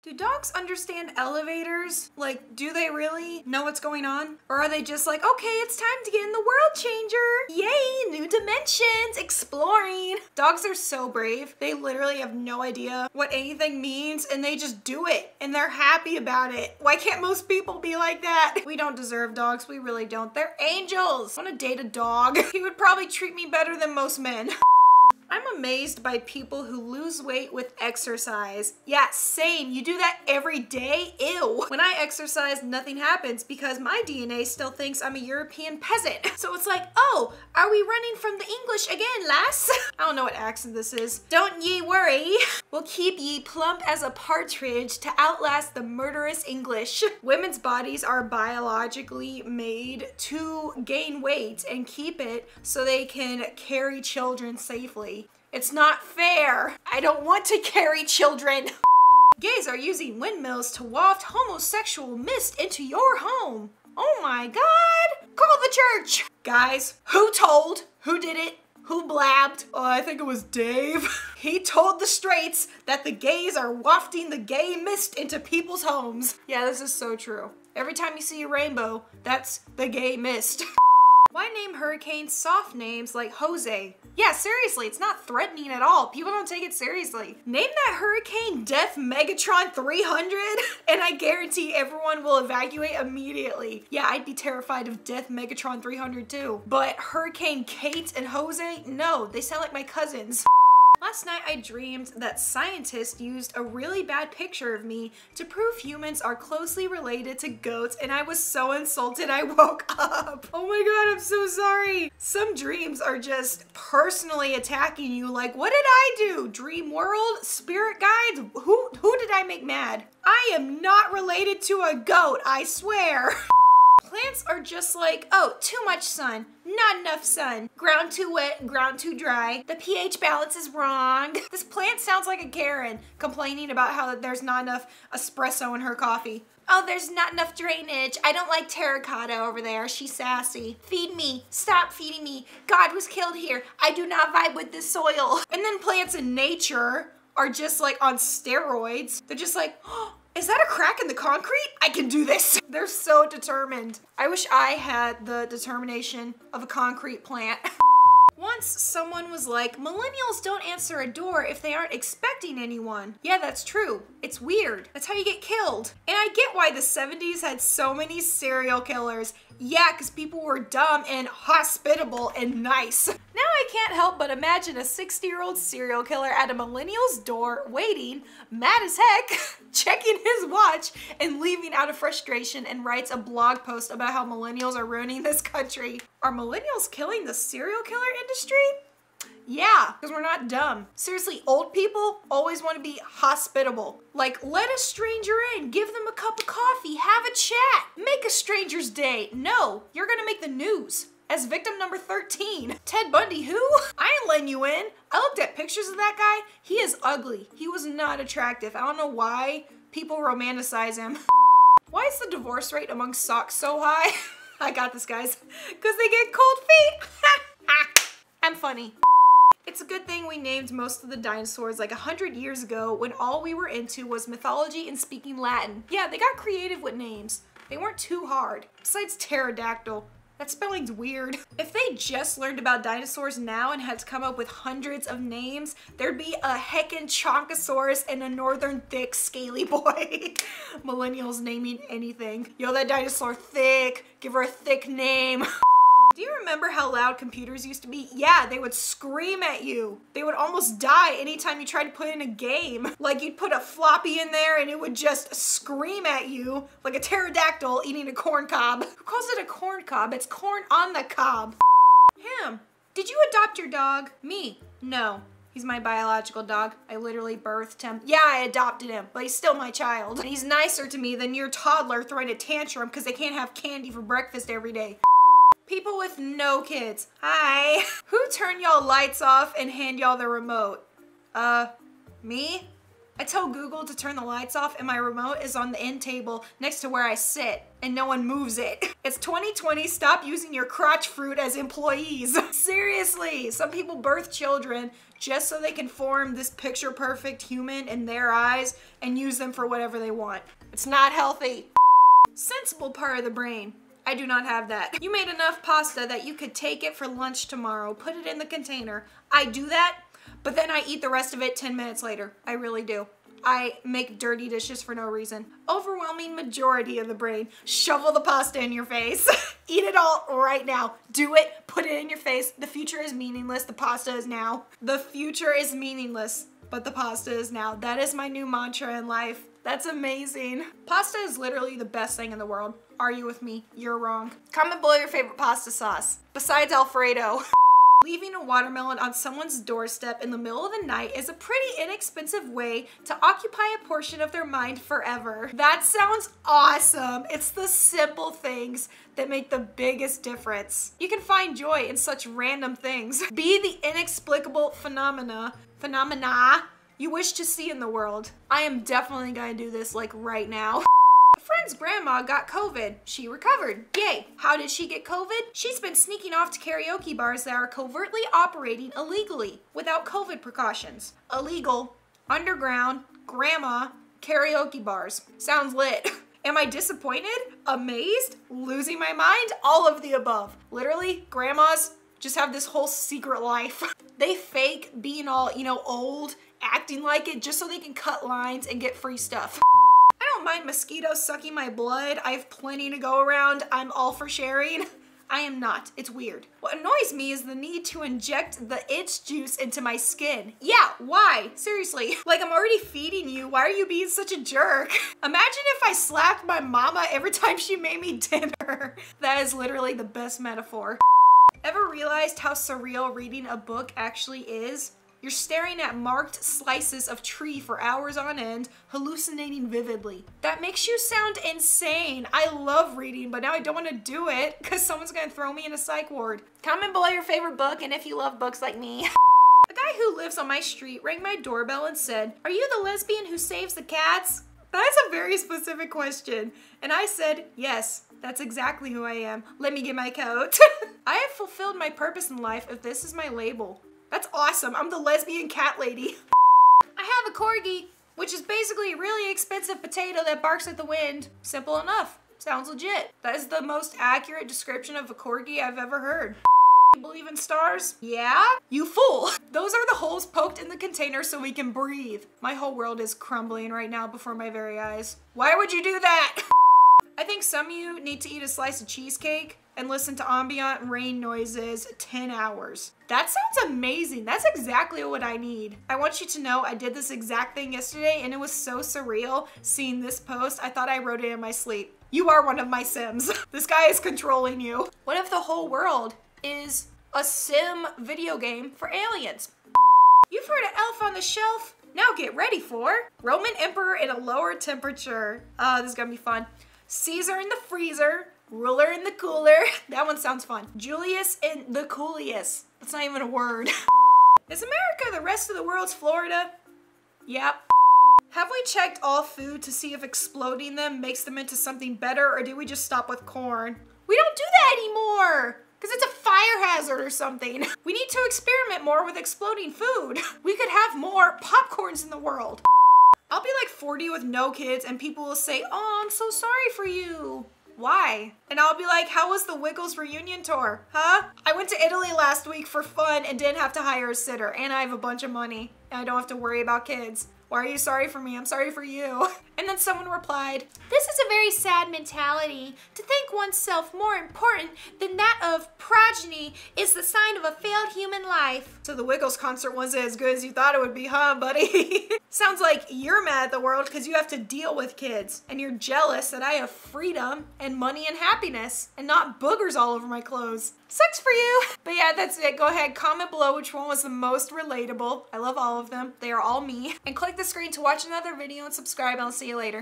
Do dogs understand elevators? Like, do they really know what's going on? Or are they just like, okay, it's time to get in the world changer. Yay, new dimensions, exploring. Dogs are so brave. They literally have no idea what anything means and they just do it and they're happy about it. Why can't most people be like that? We don't deserve dogs, we really don't. They're angels. I want to date a dog. He would probably treat me better than most men. I'm amazed by people who lose weight with exercise. Yeah, same. You do that every day? Ew. When I exercise, nothing happens because my DNA still thinks I'm a European peasant. So it's like, oh, are we running from the English again, lass? I don't know what accent this is. Don't ye worry. We'll keep ye plump as a partridge to outlast the murderous English. Women's bodies are biologically made to gain weight and keep it so they can carry children safely. It's not fair. I don't want to carry children. Gays are using windmills to waft homosexual mist into your home. Oh my God. Call the church. Guys, who told? Who did it? Who blabbed? Oh, I think it was Dave. He told the straights that the gays are wafting the gay mist into people's homes. Yeah, this is so true. Every time you see a rainbow, that's the gay mist. Why name hurricanes soft names like Jose? Yeah, seriously, it's not threatening at all. People don't take it seriously. Name that hurricane Death Megatron 300 and I guarantee everyone will evacuate immediately. Yeah, I'd be terrified of Death Megatron 300 too. But Hurricane Kate and Jose, no, they sound like my cousins. Last night I dreamed that scientists used a really bad picture of me to prove humans are closely related to goats and I was so insulted I woke up. Oh my God, I'm so sorry. Some dreams are just personally attacking you like, what did I do? Dream world? Spirit guides? Who did I make mad? I am not related to a goat, I swear. Plants are just like, oh, too much sun, not enough sun, ground too wet, ground too dry, the pH balance is wrong. This plant sounds like a Karen complaining about how there's not enough espresso in her coffee. Oh, there's not enough drainage. I don't like terracotta over there. She's sassy. Feed me. Stop feeding me. God was killed here. I do not vibe with this soil. And then plants in nature are just like on steroids. They're just like, oh, is that a crack in the concrete? I can do this. They're so determined. I wish I had the determination of a concrete plant. Once someone was like, millennials don't answer a door if they aren't expecting anyone. Yeah, that's true. It's weird. That's how you get killed. And I get why the 70s had so many serial killers. Yeah, because people were dumb and hospitable and nice. Now I can't help but imagine a 60-year-old serial killer at a millennial's door waiting, mad as heck, checking his watch and leaving out of frustration and writes a blog post about how millennials are ruining this country. Are millennials killing the serial killer industry? Yeah, because we're not dumb. Seriously, old people always want to be hospitable. Like, let a stranger in, give them a cup of coffee, have a chat, make a stranger's day. No, you're gonna make the news as victim number 13. Ted Bundy, who? I ain't letting you in. I looked at pictures of that guy. He is ugly. He was not attractive. I don't know why people romanticize him. Why is the divorce rate among socks so high? I got this, guys. Because they get cold feet. I'm funny. It's a good thing we named most of the dinosaurs like 100 years ago when all we were into was mythology and speaking Latin. Yeah, they got creative with names. They weren't too hard. Besides pterodactyl. That spelling's weird. If they just learned about dinosaurs now and had to come up with hundreds of names, there'd be a heckin' chonkosaurus and a northern thick scaly boy. Millennials naming anything. Yo, that dinosaur thick. Give her a thick name. Do you remember how loud computers used to be? Yeah, they would scream at you. They would almost die anytime you tried to put in a game. Like you'd put a floppy in there and it would just scream at you like a pterodactyl eating a corn cob. Who calls it a corn cob? It's corn on the cob. Him. Did you adopt your dog? Me. No. He's my biological dog. I literally birthed him. Yeah, I adopted him, but he's still my child. And he's nicer to me than your toddler throwing a tantrum because they can't have candy for breakfast every day. People with no kids. Hi. Who turned y'all lights off and hand y'all the remote? Me? I tell Google to turn the lights off and my remote is on the end table next to where I sit and no one moves it. It's 2020, stop using your crotch fruit as employees. Seriously, some people birth children just so they can form this picture perfect human in their eyes and use them for whatever they want. It's not healthy. Sensible part of the brain. I do not have that. You made enough pasta that you could take it for lunch tomorrow, put it in the container. I do that, but then I eat the rest of it 10 minutes later. I really do. I make dirty dishes for no reason. Overwhelming majority of the brain. Shovel the pasta in your face. Eat it all right now. Do it. Put it in your face. The future is meaningless. The pasta is now. The future is meaningless, but the pasta is now. That is my new mantra in life. That's amazing. Pasta is literally the best thing in the world. Are you with me? You're wrong. Comment below your favorite pasta sauce, besides Alfredo. Leaving a watermelon on someone's doorstep in the middle of the night is a pretty inexpensive way to occupy a portion of their mind forever. That sounds awesome. It's the simple things that make the biggest difference. You can find joy in such random things. Be the inexplicable phenomena you wish to see in the world. I am definitely gonna do this like right now. A friend's grandma got COVID. She recovered. Yay. How did she get COVID? She's been sneaking off to karaoke bars that are covertly operating illegally without COVID precautions. Illegal, underground, grandma, karaoke bars. Sounds lit. Am I disappointed? Amazed? Losing my mind? All of the above. Literally, grandmas just have this whole secret life. They fake being all, old, acting like it just so they can cut lines and get free stuff. I don't mind mosquitoes sucking my blood. I have plenty to go around. I'm all for sharing. I am not. It's weird. What annoys me is the need to inject the itch juice into my skin. Yeah, why? Seriously. Like, I'm already feeding you. Why are you being such a jerk? Imagine if I slapped my mama every time she made me dinner. That is literally the best metaphor. Ever realized how surreal reading a book actually is? You're staring at marked slices of tree for hours on end, hallucinating vividly. That makes you sound insane. I love reading, but now I don't want to do it because someone's gonna throw me in a psych ward. Comment below your favorite book and if you love books like me. A guy who lives on my street rang my doorbell and said, "Are you the lesbian who saves the cats?" That's a very specific question. And I said, yes, that's exactly who I am. Let me get my coat. I have fulfilled my purpose in life if this is my label. That's awesome. I'm the lesbian cat lady. I have a Corgi, which is basically a really expensive potato that barks at the wind. Simple enough. Sounds legit. That is the most accurate description of a Corgi I've ever heard. You believe in stars? Yeah? You fool. Those are the holes poked in the container so we can breathe. My whole world is crumbling right now before my very eyes. Why would you do that? I think some of you need to eat a slice of cheesecake and listen to ambient rain noises 10 hours. That sounds amazing. That's exactly what I need. I want you to know I did this exact thing yesterday and it was so surreal seeing this post. I thought I wrote it in my sleep. You are one of my Sims. This guy is controlling you. What if the whole world is a sim video game for aliens? You've heard of Elf on the Shelf? Now get ready for Roman Emperor in a lower temperature. This is gonna be fun. Caesar in the freezer. Ruler in the cooler. That one sounds fun. Julius in the cooliest. That's not even a word. Is America the rest of the world's Florida? Yep. Have we checked all food to see if exploding them makes them into something better, or do we just stop with corn? We don't do that anymore because it's a fire hazard or something. We need to experiment more with exploding food. We could have more popcorns in the world. I'll be like 40 with no kids and people will say, "Oh, I'm so sorry for you." Why? And I'll be like, how was the Wiggles reunion tour? Huh? I went to Italy last week for fun and didn't have to hire a sitter. And I have a bunch of money. And I don't have to worry about kids. Why are you sorry for me? I'm sorry for you. And then someone replied, "This is a very sad mentality. To think oneself more important than that of progeny is the sign of a failed human life." So the Wiggles concert wasn't as good as you thought it would be, huh, buddy? Sounds like you're mad at the world because you have to deal with kids. And you're jealous that I have freedom and money and happiness and not boogers all over my clothes. Sucks for you. But yeah, that's it. Go ahead, comment below which one was the most relatable. I love all of them. They are all me. And click the screen to watch another video and subscribe. I'll see you later.